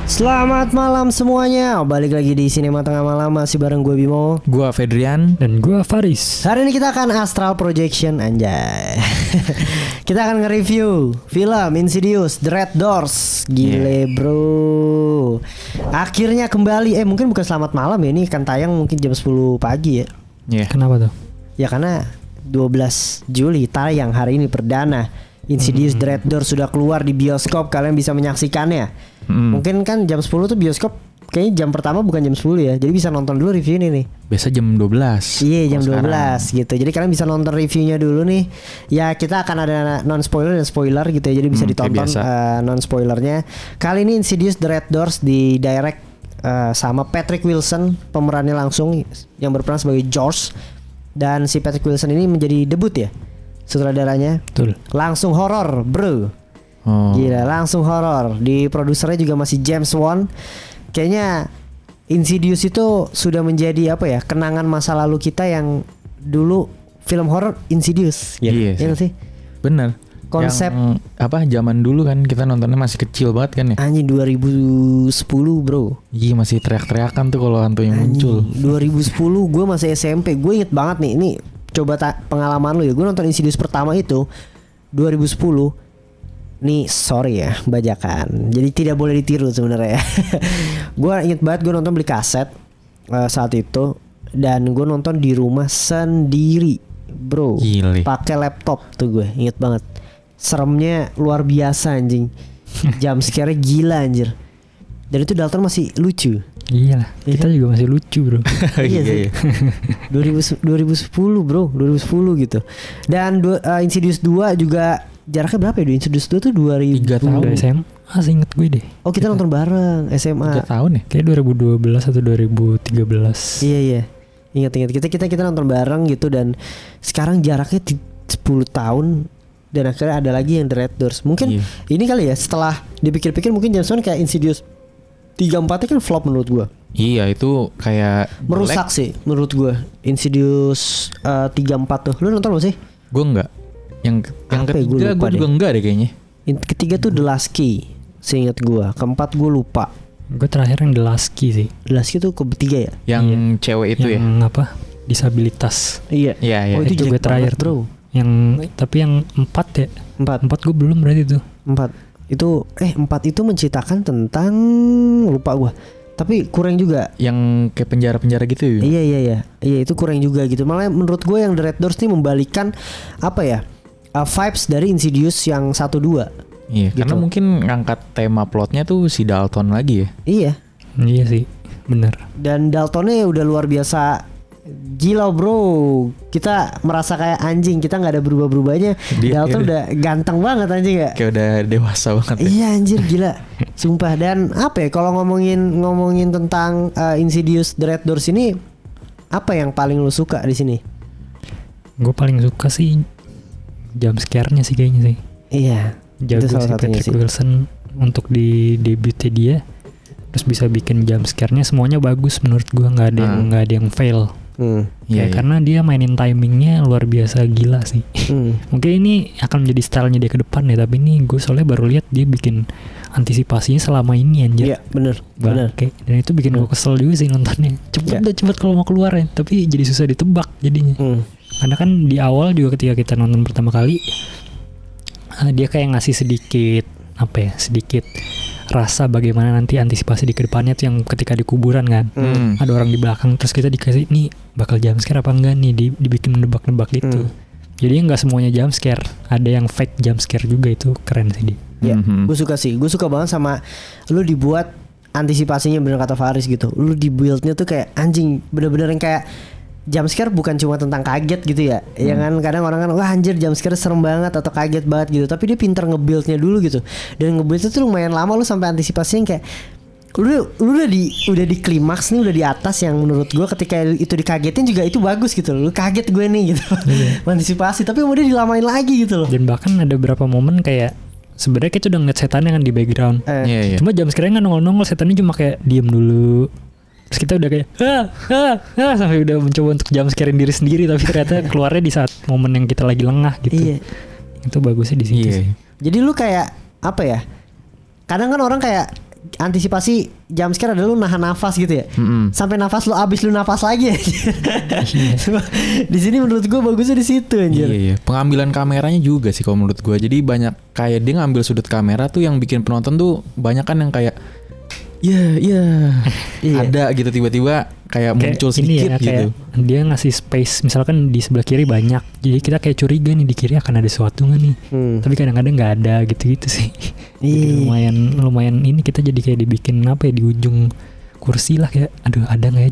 Selamat malam semuanya. Balik lagi di Sinema Tengah Malam. Masih bareng gue Bimo, Gua Fedrian. Dan gue Faris. Hari ini kita akan astral projection, anjay. Kita akan nge-review film Insidious The Red Doors. Gile bro. Akhirnya kembali. Mungkin bukan selamat malam ya. Ini akan tayang mungkin jam 10 pagi ya. Kenapa tuh? Ya karena 12 Juli tayang hari ini perdana. Insidious The Red Doors sudah keluar di bioskop. Kalian bisa menyaksikannya. Mungkin kan jam 10 tuh bioskop kayaknya jam pertama bukan jam 10 ya. Jadi bisa nonton dulu review ini nih. Biasa jam 12. Iya jam 12 sekarang gitu. Jadi kalian bisa nonton reviewnya dulu nih. Ya kita akan ada non spoiler dan spoiler gitu ya. Jadi bisa ditonton non spoilernya. Kali ini Insidious The Red Doors di direct sama Patrick Wilson, pemerannya langsung yang berperan sebagai George. Dan si Patrick Wilson ini menjadi debut ya sutradaranya. Betul. Langsung horor bro. Gila langsung horor. Di produsernya juga masih James Wan. Kayaknya Insidious itu sudah menjadi apa ya, kenangan masa lalu kita yang dulu film horor Insidious. Iya Iya sih. Bener. Konsep yang, zaman dulu kan kita nontonnya masih kecil banget kan ya. anjing 2010 bro. Iya masih teriak-teriakan tuh kalau hantunya muncul. 2010 gue masih SMP. Gue inget banget nih. Ini coba pengalaman lu ya. Gue nonton Insidious pertama itu 2010. Nih sorry ya bajakan. Jadi tidak boleh ditiru sebenarnya. Gue inget banget gue nonton beli kaset saat itu. Dan gue nonton di rumah sendiri bro. Pakai laptop tuh gue. Inget banget. Seremnya luar biasa anjing. Jump scare-nya gila anjir. Dan itu Dalton masih lucu. Iya lah, kita juga masih lucu bro. Iya sih. 2010 bro, 2010 gitu. Dan Insidious 2 juga jaraknya berapa ya? Insidious 2 tuh 2000 3 tahun. Udah SMA inget gue deh. Oh kita nonton bareng SMA. 3 tahun ya? Kayak 2012 atau 2013. Iya. Ingat kita nonton bareng gitu. Dan sekarang jaraknya 10 tahun. Dan akhirnya ada lagi yang The Red Doors. Mungkin ini kali ya, setelah dipikir-pikir mungkin James Wan kayak Insidious 3-4 kan flop menurut gue. Iya itu kayak merusak sih menurut gue. Insidious 3-4 tuh. Lu nonton gak sih? Gue enggak. Yang ketiga gue juga enggak deh kayaknya. Ketiga tuh The Last Key, seingat gue. Keempat gue lupa. Gue terakhir yang The Last Key sih. The Last Key tuh ketiga ya? Yang cewek itu yang ya? apa? Disabilitas. Iya. Iya. Oh itu juga jelek terakhir banget, bro. Yang tapi yang 4 ya? 4 gue belum berarti tuh. 4 itu 4 itu menceritakan tentang lupa gue. Tapi kurang juga. Yang kayak penjara-penjara gitu ya? Iya itu kurang juga gitu. Malah menurut gue yang The Red Doors ini membalikan apa ya, vibes dari Insidious yang 1-2. Iya gitu. karena mungkin ngangkat tema plotnya tuh si Dalton lagi ya. Iya sih, bener. Dan Daltonnya udah luar biasa. Gila bro. Kita merasa kayak anjing. Kita gak ada berubah-berubahnya. Dalton udah ganteng banget anjing ya. Kayak udah dewasa banget ya. Iya anjir gila. Sumpah. Dan apa ya, kalau ngomongin tentang Insidious The Red Doors ini, apa yang paling lu suka di sini? Gue paling suka sih jump scare-nya sih kayaknya sih. Iya. Jago si Patrick Wilson untuk di debutnya dia. Terus bisa bikin jump scare-nya semuanya bagus menurut gue. Nggak ada yang fail. Iya. Karena dia mainin timingnya luar biasa gila sih. Mungkin ini akan menjadi stylenya dia ke depan ya. Tapi ini gue soalnya baru lihat dia bikin antisipasinya selama ini anjir. Iya bener. Dan itu bikin gue kesel juga sih nontonnya. Cepet kalau mau keluar ya. Tapi jadi susah ditebak jadinya. Karena kan di awal juga ketika kita nonton pertama kali, dia kayak ngasih sedikit rasa bagaimana nanti antisipasi di kedepannya tuh, yang ketika di kuburan kan ada orang di belakang, terus kita dikasih nih bakal jump scare apa enggak nih, dibikin nebak-nebak gitu. Jadi nggak semuanya jump scare, ada yang fake jump scare juga. Itu keren sih dia. Ya, gue suka banget sama lu dibuat antisipasinya, bener kata Faris gitu. Lu dibuildnya tuh kayak anjing, bener-bener yang kayak jump scare bukan cuma tentang kaget gitu ya. Ya kan kadang orang kan wah anjir jump scare serem banget atau kaget banget gitu. Tapi dia pintar nge-buildnya dulu gitu. Dan nge-buildnya tuh lumayan lama, lu sampai antisipasinya kayak lu udah di klimaks nih, udah di atas, yang menurut gue ketika itu dikagetin juga itu bagus gitu. Lu kaget gue nih gitu. Antisipasi tapi kemudian dilamain lagi gitu loh. Dan bahkan ada beberapa momen kayak sebenarnya kita udah ngeliat setannya kan di background. Cuma jump scare-nya nggak nongol-nongol, setannya cuma kayak diem dulu. Terus kita udah kayak sampai udah mencoba untuk jump scarein diri sendiri, tapi ternyata keluarnya di saat momen yang kita lagi lengah gitu. Iya. Itu bagusnya di situ sih. Jadi lu kayak apa ya? Kadang kan orang kayak antisipasi jumpscare adalah lu nahan nafas gitu ya. Sampai nafas lu habis lu nafas lagi aja. Di sini menurut gue bagusnya di situ anjir. Iya. Pengambilan kameranya juga sih kalau menurut gue. Jadi banyak kayak dia ngambil sudut kamera tuh yang bikin penonton tuh banyak kan yang kayak iya. Ada gitu tiba-tiba kayak muncul sedikit ya, gitu. Dia ngasih space misalkan di sebelah kiri banyak. Jadi kita kayak curiga nih di kiri akan ada sesuatu nggak nih. Tapi kadang-kadang nggak ada gitu-gitu sih. Jadi lumayan ini kita jadi kayak dibikin apa ya di ujung kursi lah kayak aduh ada nggak ya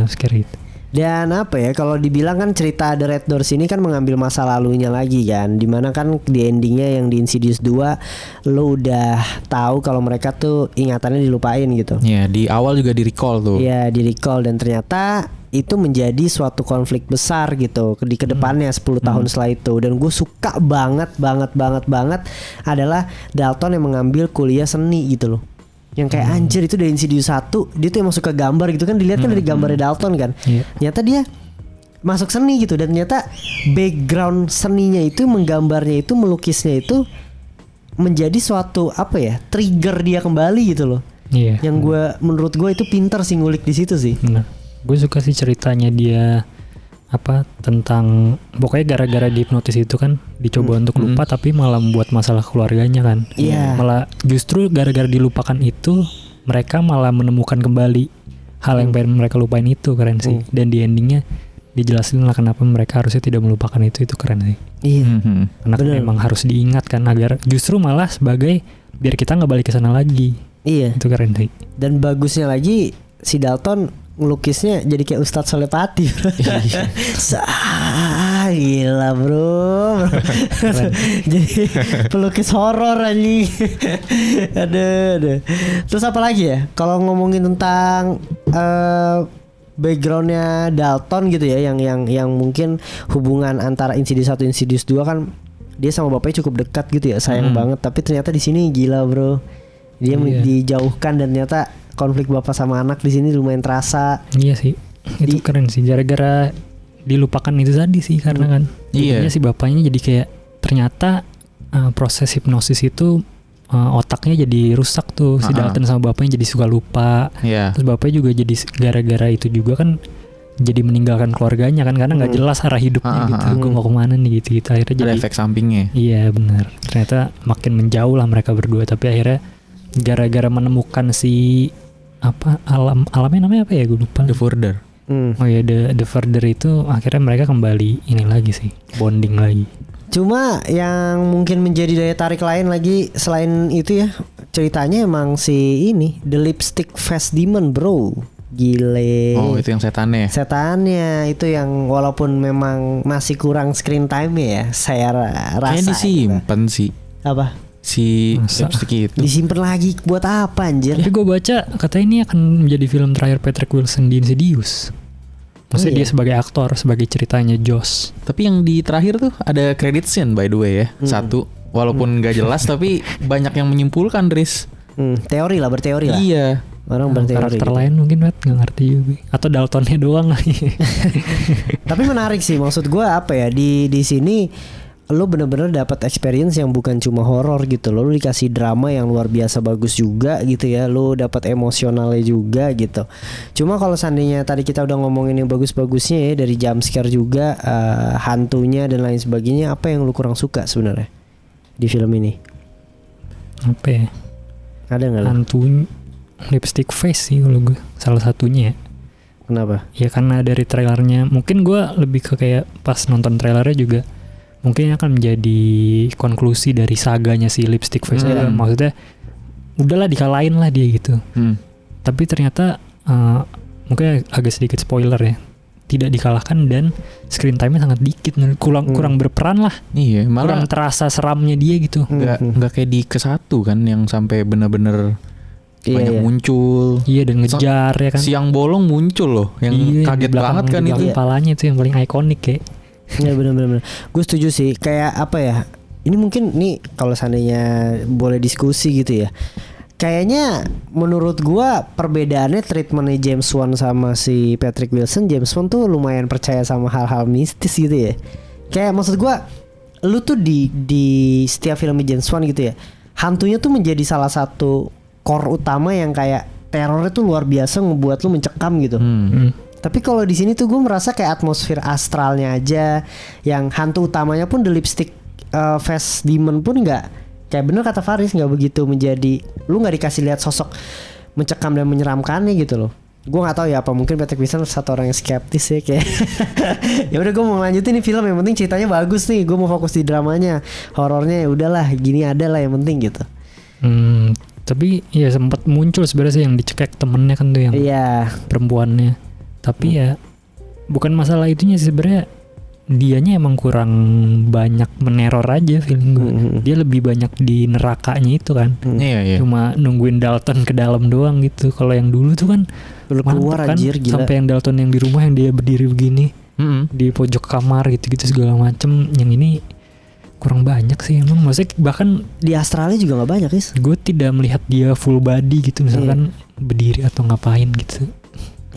jumpscare gitu. Dan apa ya kalau dibilang kan cerita The Red Doors ini kan mengambil masa lalunya lagi kan, dimana kan di endingnya yang di Insidious 2 lo udah tahu kalau mereka tuh ingatannya dilupain gitu. Iya, di awal juga di recall tuh. Iya, di recall dan ternyata itu menjadi suatu konflik besar gitu di kedepannya 10 tahun setelah itu. Dan gue suka banget adalah Dalton yang mengambil kuliah seni gitu loh. Yang kayak anjir itu dari Insidious 1 dia tuh emang suka gambar gitu kan, dilihat kan dari gambarnya Dalton kan. Ternyata dia masuk seni gitu dan ternyata background seninya itu, menggambarnya itu, melukisnya itu menjadi suatu apa ya, trigger dia kembali gitu loh. Yang menurut gue itu pintar sih ngulik di situ sih. Gue suka sih ceritanya dia apa tentang pokoknya gara-gara dihipnotis itu kan dicoba untuk lupa tapi malah membuat masalah keluarganya kan. Malah justru gara-gara dilupakan itu mereka malah menemukan kembali hal yang pengen mereka lupain, itu keren sih. Dan di endingnya dijelasin lah kenapa mereka harusnya tidak melupakan itu keren sih. Karena memang harus diingat kan, agar justru malah sebagai biar kita nggak balik ke sana lagi. Itu keren sih. Dan bagusnya lagi si Dalton ngelukisnya jadi kayak Ustadz Solepati. Gila bro. Jadi pelukis horor anjing. Aduh. Terus apa lagi ya? Kalau ngomongin tentang backgroundnya Dalton gitu ya, yang mungkin hubungan antara Insidious 1 Insidious 2 kan dia sama bapaknya cukup dekat gitu ya, sayang banget. Tapi ternyata di sini gila bro. Dia dijauhkan dan ternyata konflik bapak sama anak di sini lumayan terasa. Iya sih, itu keren sih. Gara-gara dilupakan itu tadi sih, karena kan jadinya si bapaknya jadi kayak ternyata proses hipnosis itu otaknya jadi rusak tuh. Si Dalton sama bapaknya jadi suka lupa. Terus bapaknya juga jadi gara-gara itu juga kan jadi meninggalkan keluarganya kan, karena nggak jelas arah hidupnya gitu. Gue mau kemana nih gitu. Akhirnya ada jadi efek sampingnya. Iya benar. Ternyata makin menjauh lah mereka berdua. Tapi akhirnya gara-gara menemukan si alamnya namanya apa ya, gue lupa. The Further. Oh ya, The Further itu akhirnya mereka kembali ini lagi sih, bonding lagi. Cuma yang mungkin menjadi daya tarik lain lagi selain itu ya, ceritanya emang si ini The Lipstick Face Demon bro. Gile. Oh itu yang setannya. Setannya itu yang walaupun memang masih kurang screen time ya, saya rasa. Kayaknya disimpan sih. Apa? Si lipstick itu disimpan lagi buat apa anjir? Tapi gue baca katanya ini akan menjadi film terakhir Patrick Wilson di Insidious. Maksudnya dia sebagai aktor, sebagai ceritanya Josh. Tapi yang di terakhir tuh ada credit scene by the way ya. Satu, walaupun gak jelas tapi banyak yang menyimpulkan, Riz. Teori lah, berteori lah. Iya. Orang berteori. Karakter lain mungkin gak ngerti juga. Atau Daltonnya doang lagi. Tapi menarik sih, maksud gue apa ya, di sini lo bener-bener dapat experience yang bukan cuma horor gitu. Lo dikasih drama yang luar biasa bagus juga gitu ya. Lo dapat emosionalnya juga gitu. Cuma kalau seandainya tadi kita udah ngomongin yang bagus-bagusnya ya, dari jump scare juga, hantunya dan lain sebagainya, apa yang lo kurang suka sebenarnya di film ini? Apa ya? Ada nggak? Hantu lipstick face sih kalau gue, salah satunya. Kenapa? Ya karena dari trailernya. Mungkin gue lebih ke kayak pas nonton trailernya juga, mungkin akan menjadi konklusi dari saganya si lipstick face. Maksudnya udahlah dikalahin lah dia gitu. Tapi ternyata mungkin agak sedikit spoiler ya, tidak dikalahkan dan screen time-nya sangat dikit, kurang berperan lah. Iya, malah kurang terasa seramnya dia gitu. Nggak kayak di ke-1 kan yang sampai bener-bener banyak muncul. Iya, dan ngejar ya kan. Siang bolong muncul loh, yang kaget banget kan itu. Kepalanya itu yang paling ikonik kayak. Ya benar-benar. Gue setuju sih. Kayak apa ya? Ini mungkin nih kalau seandainya boleh diskusi gitu ya. Kayaknya menurut gue perbedaannya treatmentnya James Wan sama si Patrick Wilson. James Wan tuh lumayan percaya sama hal-hal mistis gitu ya. Kayak maksud gue, lu tuh di setiap film James Wan gitu ya, hantunya tuh menjadi salah satu core utama yang kayak terornya tuh luar biasa ngebuat lu mencekam gitu. Tapi kalau di sini tuh gue merasa kayak atmosfer astralnya aja, yang hantu utamanya pun the lipstick face demon pun nggak kayak bener kata Faris, nggak begitu menjadi, lu nggak dikasih lihat sosok mencekam dan menyeramkannya gitu loh. Gue nggak tahu ya, apa mungkin Patrick Wilson satu orang yang skeptis ya kayak ya udah gue mau lanjutin nih film, yang penting ceritanya bagus nih, gue mau fokus di dramanya, horornya ya udahlah gini ada lah yang penting gitu. Tapi ya sempat muncul sebenarnya sih yang dicekek temennya kan tuh yang perempuannya. Tapi ya bukan masalah itunya sih sebenarnya, dianya emang kurang banyak meneror aja feeling gue. Dia lebih banyak di nerakanya itu kan. Cuma nungguin Dalton ke dalam doang gitu. Kalau yang dulu tuh kan keluar kan, anjir, gila. sampai yang Dalton yang di rumah yang dia berdiri begini di pojok kamar gitu-gitu segala macem. Yang ini kurang banyak sih emang. Maksudnya bahkan di astralnya juga nggak banyak Is. Gue tidak melihat dia full body gitu misalkan berdiri atau ngapain gitu.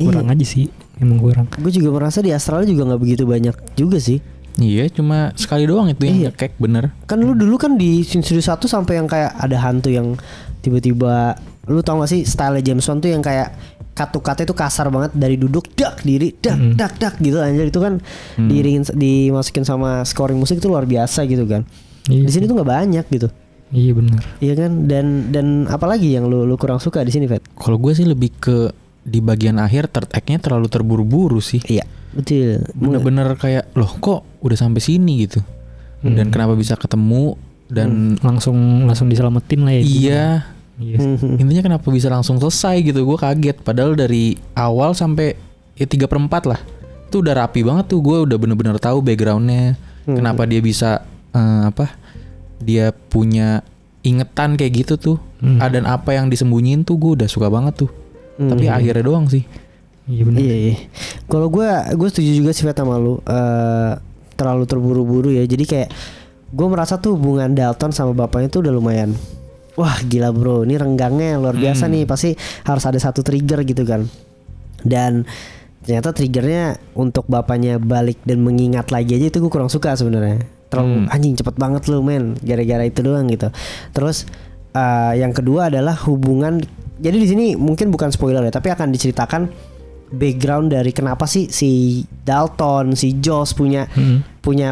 Kurang aja sih, emang kurang. Gue juga merasa di astral juga nggak begitu banyak juga sih. Iya, cuma sekali doang itu yang ngekek bener. Kan lu dulu kan di Insidious 1 sampai yang kayak ada hantu yang tiba-tiba, lu tau gak sih style James Wan tuh yang kayak cut-to-cutnya itu kasar banget, dari duduk dak diri dak gitu anjir, itu kan diiringin, dimasukin sama scoring musik itu luar biasa gitu kan. Di sini tuh nggak banyak gitu. Iya benar. Iya kan, dan apalagi yang lu kurang suka di sini, Fet? Kalau gue sih lebih ke di bagian akhir third act-nya terlalu terburu-buru sih. Iya, betul. Bener-bener kayak loh kok udah sampai sini gitu. Dan kenapa bisa ketemu dan langsung diselamatin lah ya. Iya. Intinya kenapa bisa langsung selesai gitu. Gue kaget. Padahal dari awal sampai 3/4 lah. Itu udah rapi banget tuh. Gue udah bener-bener tahu backgroundnya. Kenapa dia bisa dia punya ingetan kayak gitu tuh. Dan apa yang disembunyiin tuh gue udah suka banget tuh. Tapi akhirnya doang sih. Iya benar. Iya. Kalau gue setuju juga sih sama lu. Terlalu terburu-buru ya. Jadi kayak gue merasa tuh hubungan Dalton sama bapaknya tuh udah lumayan. Wah gila bro, ini renggangnya luar biasa nih. Pasti harus ada satu trigger gitu kan. Dan ternyata triggernya untuk bapaknya balik dan mengingat lagi aja itu gue kurang suka sebenarnya. Terlalu anjing cepet banget lu men. Gara-gara itu doang gitu. Terus yang kedua adalah hubungan. Jadi di sini mungkin bukan spoiler ya, tapi akan diceritakan background dari kenapa sih si Dalton, si Josh punya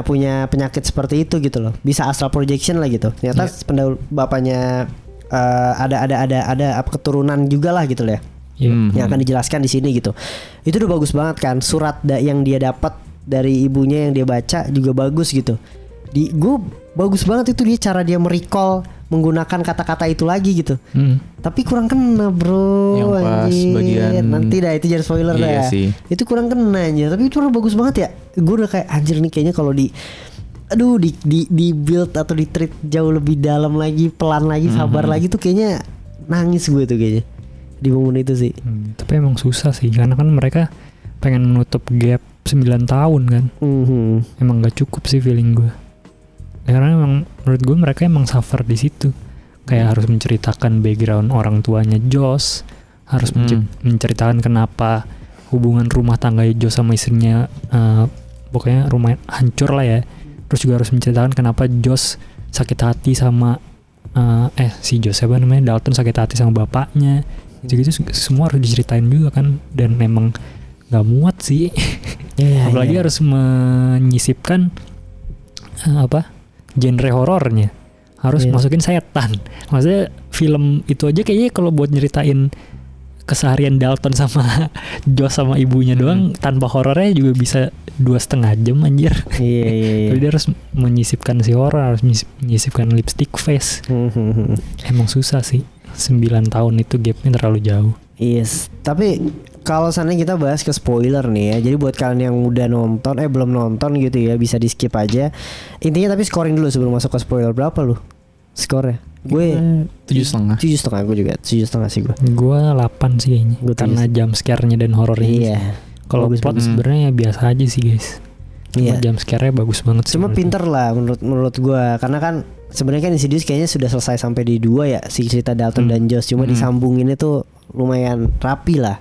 penyakit seperti itu gitu loh. Bisa astral projection lah gitu. Ternyata pendahulu bapaknya ada apa keturunan juga lah gitu lah ya. Yang akan dijelaskan di sini gitu. Itu udah bagus banget kan. Surat yang dia dapat dari ibunya yang dia baca juga bagus gitu. Gue bagus banget itu dia cara dia merecall menggunakan kata-kata itu lagi gitu. Tapi kurang kena bro. Yang pas anjir. bagian Nanti dah itu jadi spoiler dah ya. Itu kurang kena aja. Tapi itu bagus banget ya. Gue udah kayak anjir nih kayaknya kalau di build atau di treat jauh lebih dalam lagi, pelan lagi, sabar lagi tuh kayaknya nangis gue tuh kayaknya di momen itu sih. Tapi emang susah sih karena kan mereka pengen menutup gap 9 tahun kan. Emang gak cukup sih feeling gue. Karena emang menurut gue mereka emang suffer di situ. Kayak harus menceritakan background orang tuanya Josh, harus menceritakan kenapa hubungan rumah tangga Josh sama istrinya pokoknya rumah hancur lah ya. Terus juga harus menceritakan kenapa Josh sakit hati sama si Josh siapa namanya, Dalton sakit hati sama bapaknya. Gitu-gitu semua harus diceritain juga kan. Dan memang gak muat sih. Apalagi harus menyisipkan genre horornya, harus masukin setan. Maksudnya film itu aja kayaknya kalau buat nyeritain keseharian Dalton sama Josh sama ibunya doang tanpa horornya juga bisa 2,5 jam anjir. Iya. Jadi dia harus menyisipkan si horor, harus menyisipkan lipstick face. Emang susah sih. 9 tahun itu gapnya terlalu jauh. Yes, tapi kalau sana kita bahas ke spoiler nih ya. Jadi buat kalian yang udah nonton, belum nonton gitu ya, bisa di skip aja. Intinya tapi scoring dulu sebelum masuk ke spoiler. Berapa lu skornya? Gue 7,5. 7,5 gue juga 7,5 sih gue. Gue 8 sih kayaknya. Karena jump scare-nya dan horornya. Iya. Kalau plot sebenarnya biasa aja sih guys. Cuma jump scare-nya bagus banget sih. Cuma pinter lah menurut gue. Karena kan sebenarnya kan Insidious kayaknya sudah selesai sampai di 2 ya, si cerita Dalton dan Josh. Cuma disambunginnya tuh lumayan rapi lah.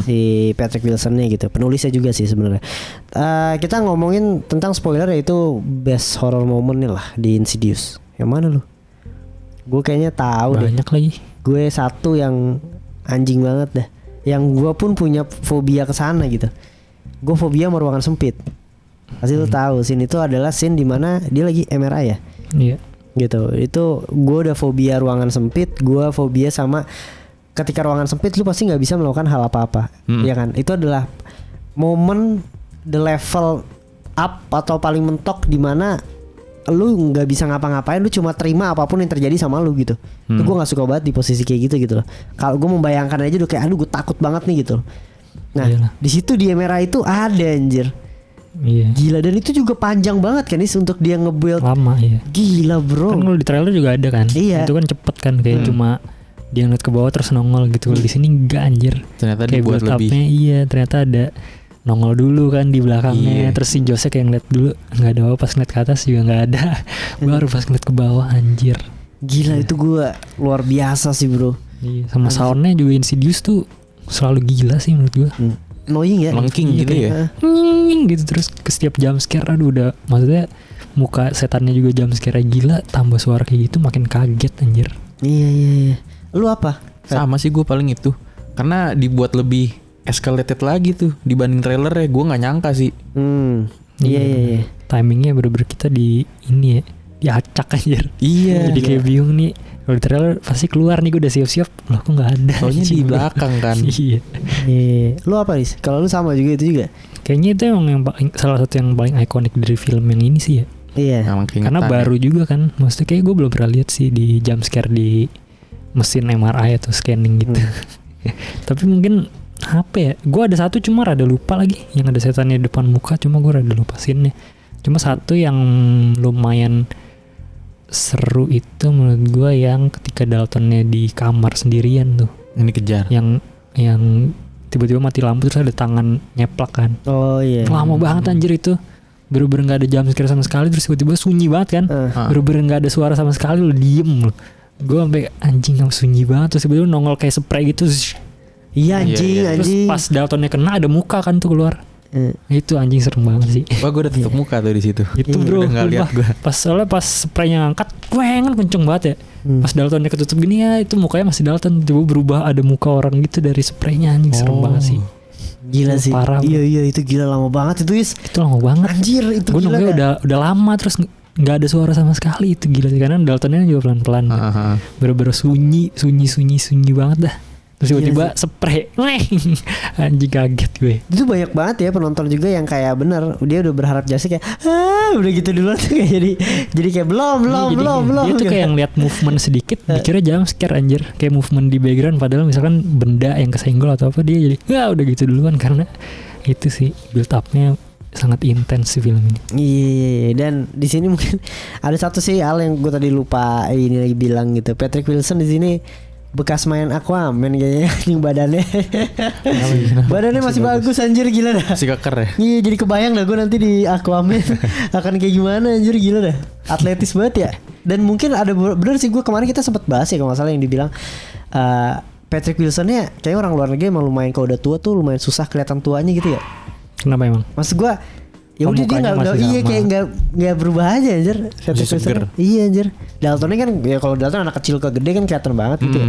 Si Patrick Wilson-nya gitu. Penulisnya juga sih sebenarnya. Kita ngomongin tentang spoiler, yaitu best horror moment-nya lah di Insidious. Yang mana lu? Gue kayaknya tahu banyak lagi. gue satu yang anjing banget dah, yang gue pun punya fobia kesana gitu. Gue fobia sama ruangan sempit. Pasti lu tahu scene itu adalah scene dimana dia lagi MRI ya. Iya. Gitu. Itu gue udah fobia ruangan sempit. Gue fobia sama ketika ruangan sempit lu pasti nggak bisa melakukan hal apa-apa, ya kan? Itu adalah momen the level up atau paling mentok dimana lu nggak bisa ngapa-ngapain, lu cuma terima apapun yang terjadi sama lu gitu. Itu gue nggak suka banget di posisi kayak gitu loh. Kalau gue membayangkan aja udah kayak aduh gue takut banget nih gitu. Nah di situ di MRI itu ada anjir. Iya. Gila, dan itu juga panjang banget kan Is untuk dia nge-build. Lama ya. Gila bro. Kan kalau di trailer juga ada kan. Iya. Itu kan cepet kan kayak cuma dia ngeliat ke bawah terus nongol gitu. Di sini enggak anjir. Ternyata kayak dibuat build lebih. up-nya iya ternyata ada nongol dulu kan di belakangnya. Terus si Jose kayak ngeliat dulu nggak ada apa, pas ngeliat ke atas juga nggak ada. Baru pas ngeliat ke bawah anjir. Gila itu gue luar biasa sih bro. Iya. Sama soundnya juga Insidious tuh selalu gila sih menurut gue. Annoying ya. Melengking Iya, gitu kayak, ya. Gitu terus ke setiap jump scare aduh udah maksudnya muka setannya juga jump scare gila, tambah suara kayak gitu makin kaget anjir. Iya. Lu apa? Sama sih gue paling itu. Karena dibuat lebih escalated lagi tuh dibanding trailernya. Gue nggak nyangka sih. Iya. Timingnya bener-bener kita di ini ya, diacak anjir. Iya. Jadi kayak bingung nih. Kalau di trailer pasti keluar nih, gue udah siap-siap. Loh kok nggak ada? Soalnya di belakang kan. Iya. Lu apa Riz? Kalau lu sama juga itu juga? Kayaknya itu emang yang salah satu yang paling ikonik dari film yang ini sih ya. Iya. Karena baru juga kan. Maksudnya kayak gue belum pernah lihat sih di jump scare di mesin MRI atau scanning gitu. Tapi mungkin apa ya? Gue ada satu cuma rada lupa lagi. Yang ada setannya di depan muka, cuma gue rada lupa scene-nya. Cuma satu yang lumayan seru itu menurut gue yang ketika Daltonnya di kamar sendirian tuh. Ini kejar. Yang tiba-tiba mati lampu terus ada tangan nyeplak kan. Oh iya. Lama banget anjir itu. Bener-bener gak ada jump scare sama sekali. Terus tiba-tiba sunyi banget kan. Bener-bener gak ada suara sama sekali. Lo diem lo. Gue sampai anjing yang sunyi banget. Terus tiba-tiba nongol kayak spray gitu. Iya anjing. Terus pas Daltonnya kena ada muka kan tuh keluar. Itu anjing serem banget sih. Wah gue udah tutup muka tuh di situ. Itu bro. Udah nggak lihat gue. Soalnya pas spraynya ngangkat, kan kenceng banget ya. Pas Daltonnya ketutup gini ya, itu mukanya masih Dalton. Tiba berubah ada muka orang gitu dari spraynya, anjing serem banget sih. Gila sih. Parah. Iya itu gila lama banget itu Is. Itu lama banget. Anjir itu gue gila. Gue udah lama terus nggak ada suara sama sekali. Itu gila sih karena Daltonnya juga pelan-pelan. Bener-bener sunyi banget dah. Terus tiba-tiba spray. Anjing kaget gue. Itu banyak banget ya penonton juga yang kayak bener dia udah berharap jasa kayak udah gitu duluan tuh kayak jadi kayak belum. Dia tuh kayak ngeliat movement sedikit dikira jump scare anjir. Kayak movement di background padahal misalkan benda yang kesenggol atau apa dia jadi udah gitu duluan karena itu sih build up-nya sangat intens sih film ini. Iya dan di sini mungkin ada satu sih hal yang gue tadi lupa ini lagi bilang gitu. Patrick Wilson di sini bekas main Aquaman kayaknya anjing badannya. Badannya masih bagus anjir gila dah. Si keker ya. Iya jadi kebayang dah gue nanti di Aquaman akan kayak gimana anjir gila dah. Atletis banget ya. Dan mungkin ada bener sih gue kemarin kita sempat bahas ya kalau nggak salah yang dibilang Patrick Wilsonnya kayaknya orang luar negeri emang lumayan kalau udah tua tuh lumayan susah kelihatan tuanya gitu ya. Kenapa emang? Maksud gue ya udah dia nggak kayak nggak berubah aja anjir. Iya anjir. Daltonnya kan ya kalau Dalton anak kecil ke gede kan kelihatan banget gitu ya.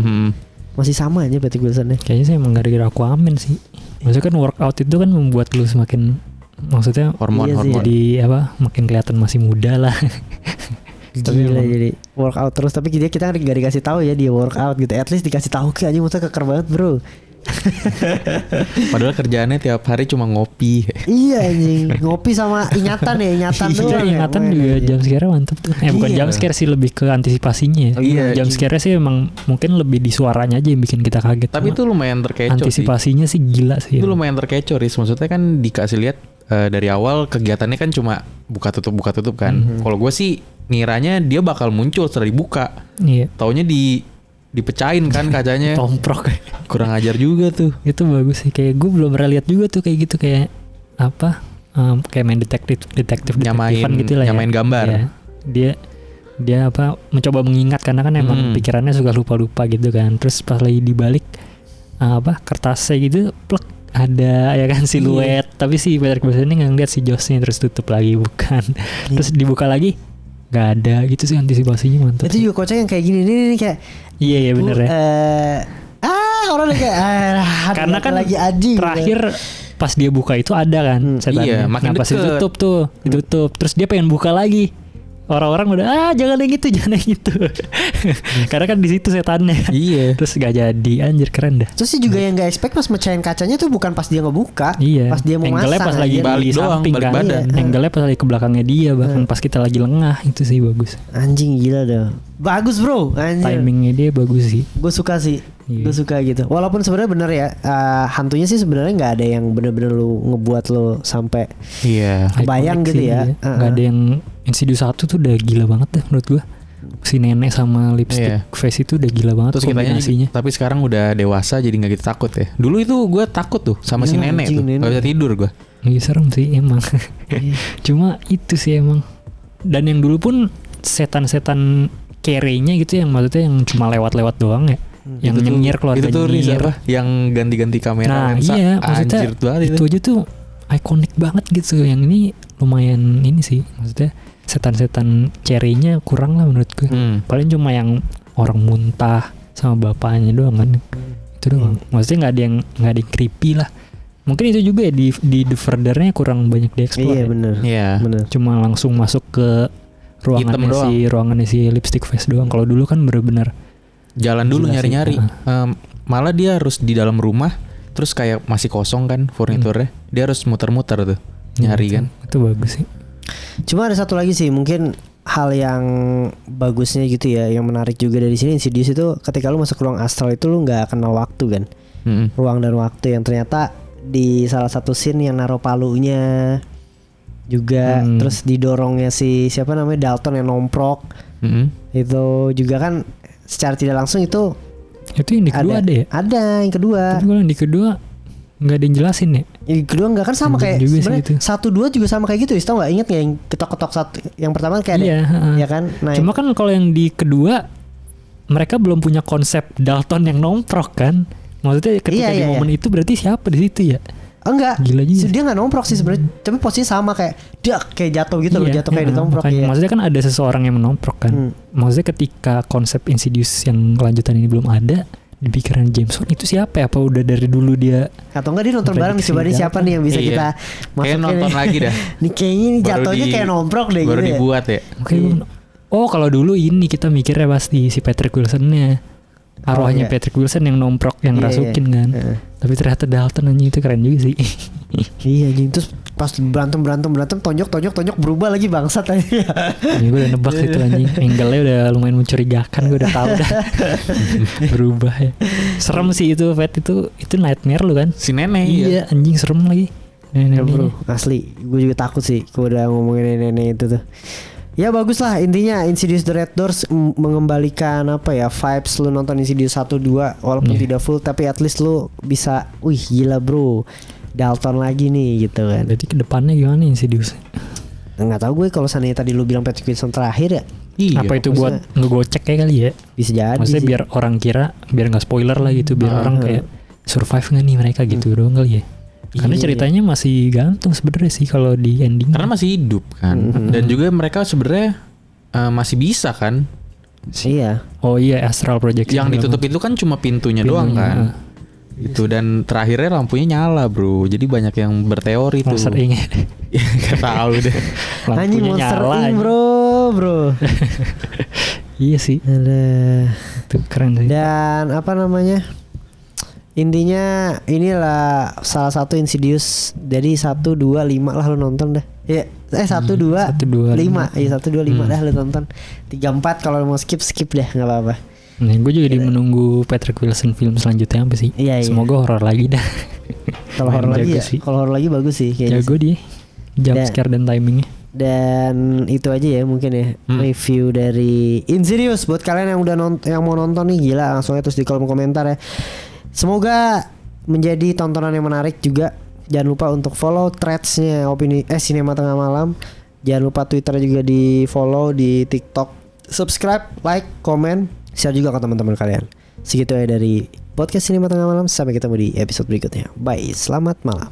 Masih sama aja Patrick Wilsonnya. Kayaknya sih emang gara-gara Aquaman sih. Maksudnya kan workout itu kan membuat lu semakin maksudnya hormon jadi apa makin kelihatan masih muda lah. Gila jadi workout terus tapi kita gak dikasih tahu ya dia workout gitu. At least dikasih tahu kayak anjing maksudnya keker banget bro. Padahal kerjaannya tiap hari cuma ngopi. Iya anjing ngopi sama ingatan doang. Ingatan juga jump scare mantep tuh. Bukan jump scare sih lebih ke antisipasinya. Jump scare sih emang mungkin lebih di suaranya aja yang bikin kita kaget. Tapi itu lumayan terkecoh sih. Antisipasinya sih gila sih. Itu lumayan terkecoh Riz. Maksudnya kan dikasih lihat dari awal kegiatannya kan cuma buka tutup kan. Kalau gue sih ngiranya dia bakal muncul setelah dibuka. Iya. Taunya dipecahin kan kacanya. Tomprok. Kurang ajar juga tuh. Itu bagus sih. Kayak gue belum pernah lihat juga tuh kayak gitu kayak apa? Kayak main detektif gitu lah ya. Nyamain gambar. Ya. Dia apa? Mencoba mengingat karena kan emang pikirannya suka lupa gitu kan. Terus pas lagi dibalik kertasnya gitu, plek ada ya kan siluet. Tapi si Patrick Wilson ini nggak ngeliat si Josh-nya terus tutup lagi bukan. Terus dibuka lagi. nggak ada gitu sih, antisipasinya mantap. Itu juga kocak yang kayak gini nih kayak Iya bener ya. Orang udah kayak Karena kan lagi anjing terakhir pas dia buka itu ada kan setannya. Iya, makin pas deket. ditutup. Terus dia pengen buka lagi. Orang-orang udah jangan yang itu. Karena kan di situ setannya. Iya. Terus gak jadi, anjir keren dah. Terus sih juga yang gak expect pas mecahin kacanya tuh bukan pas dia ngebuka, Iya. pas dia mau Angle-nya masang pas lagi anjir. balik di doang, samping balik kan. badan. Angle-nya pas lagi ke belakangnya dia, bahkan pas kita lagi lengah, itu sih bagus. Anjing gila dah. Bagus bro, anjir. Timingnya dia bagus sih. Gue suka sih. Iya. Gue suka gitu. Walaupun sebenarnya bener ya, hantunya sih sebenarnya nggak ada yang bener-bener lu ngebuat lu sampai Iya. kebayang Iconic gitu sih ya. dia. Nggak ada yang Insidious 1 tuh udah gila banget dah menurut gua. Si nenek sama lipstick face itu udah gila banget Terus kombinasinya. tapi sekarang udah dewasa jadi nggak gitu takut ya. Dulu itu gue takut tuh sama si Ya, nenek anjing, tuh. nenek. Gak bisa tidur gue. Iya serem sih emang. Iya. Cuma itu sih emang. Dan yang dulu pun setan-setan carry-nya gitu yang maksudnya yang cuma lewat-lewat doang ya. Yang nyengir keluarga Itu tuh Riz nyengir. apa? Yang ganti-ganti kamera Nah lensa. iya maksudnya Anjir banget itu aja tuh ikonik banget gitu. Yang ini lumayan ini sih maksudnya setan-setan carry-nya kurang lah menurut gue. Paling cuma yang orang muntah sama bapaknya doang kan. Itu doang. Maksudnya nggak ada yang creepy lah. Mungkin itu juga ya di The Further-nya kurang banyak dieksplor. Iya Ya. bener. Iya. Bener. Cuma langsung masuk ke ruangannya si lipstick face doang. Kalau dulu kan bener-bener Jalan dulu Gila sih. nyari-nyari. Malah dia harus di dalam rumah. Terus kayak masih kosong kan furniturnya. Dia harus muter-muter tuh. Nyari kan. Itu bagus sih. Cuma ada satu lagi sih mungkin hal yang bagusnya gitu ya, yang menarik juga dari sini Insidious itu ketika lu masuk ruang astral itu lu nggak kenal waktu kan. Ruang dan waktu yang ternyata di salah satu scene yang naruh palunya juga terus didorongnya si siapa namanya Dalton yang nomprok itu juga kan secara tidak langsung itu yang di kedua ada ya? Ada yang kedua. Tapi kalau yang di kedua nggak ada yang jelasin ya? Yang kedua nggak kan sama Anjing kayak juga sih sebenarnya itu. 1-2 juga sama kayak gitu, tau nggak? Ingat nggak yang ketok-ketok satu yang pertama kayak Iya, ada, ya kan? Nah, Cuma kan kalau yang di kedua mereka belum punya konsep Dalton yang nomprok kan? Maksudnya ketika di momen itu berarti siapa di situ ya? enggak, Gila juga. dia nggak nomprok sih sebenarnya, tapi posisinya sama kayak dia kayak jatuh gitu loh, jatuh kayak ditomprok. Makanya, maksudnya kan ada seseorang yang menomprok kan. Maksudnya ketika konsep Insidious yang lanjutan ini belum ada di pikiran James Wan itu siapa ya? Apa udah dari dulu dia? Atau enggak dia nonton bareng Prediksi coba nih siapa nih yang bisa Iya. kita Kayak masukin nonton nih. lagi dah. Nih kayaknya ini jatuhnya kayak nomprok deh Baru gitu ya. dibuat ya. Oh kalau dulu ini kita mikirnya pasti si Patrick Wilson-nya. Arwahnya iya. Patrick Wilson yang nomprok yang Iya, rasukin iya. kan. Tapi ternyata Dalton anjing itu keren juga sih. Iya anjing, terus pas berantem tonjok berubah lagi bangsat aja. Ini gue udah nebak itu anjing. Angle-nya udah lumayan mencurigakan, gue udah tahu dah. Berubah ya. Serem sih itu Fat itu nightmare lu kan. Si nenek. Iya anjing serem lagi. Ya, Nenek bro, asli gue juga takut sih kalau udah ngomongin nenek itu tuh. Ya bagus lah intinya Insidious The Red Doors mengembalikan apa ya vibes lu nonton Insidious 1-2 walaupun tidak full tapi at least lu bisa wih gila bro Dalton lagi nih gitu kan. Berarti kedepannya gimana Insidious? Nggak tahu gue kalau seandainya tadi lu bilang Patrick Wilson terakhir ya Iya. Apa itu buat ngegocek kayak kali ya? bisa jadi Maksudnya sih. biar orang kira, biar nggak spoiler lah gitu, biar orang kayak survive nggak nih mereka gitu doang kali ya. Karena Iya. ceritanya masih gantung sebenarnya sih kalau di ending. Karena masih hidup kan. Dan juga mereka sebenarnya masih bisa kan. Iya. Oh iya astral projection. Yang ditutup itu kan cuma pintunya doang kan. Gitu dan terakhirnya lampunya nyala bro. Jadi banyak yang berteori tuh. Monster Inc. Ya gak tahu deh. Anjing Monster Inc bro. Iya sih. Aduh. Itu keren sih. Dan apa namanya? Intinya inilah salah satu Insidious. Jadi 1, 2, 5 lah lu nonton dah. Ya, 1, 2, 5. Iya 1, 2, 5 dah lu tonton. 3, 4 kalau mau skip dah nggak apa-apa. Nah, gue juga menunggu Patrick Wilson film selanjutnya apa sih? Iya, iya. Semoga horor lagi dah. Kalau horor lagi Jago ya. sih. Kalau horor lagi bagus sih kayaknya. Jago dia. Jump Dan- scare dan timingnya. Dan itu aja ya mungkin ya review dari Insidious buat kalian yang udah yang mau nonton nih gila langsung aja terus di kolom komentar ya. Semoga menjadi tontonan yang menarik juga. Jangan lupa untuk follow threads-nya opini Sinema Tengah Malam. Jangan lupa Twitter juga di follow, di TikTok. Subscribe, like, komen, share juga ke teman-teman kalian. Segitu ya dari podcast Sinema Tengah Malam. Sampai ketemu di episode berikutnya. Bye, selamat malam.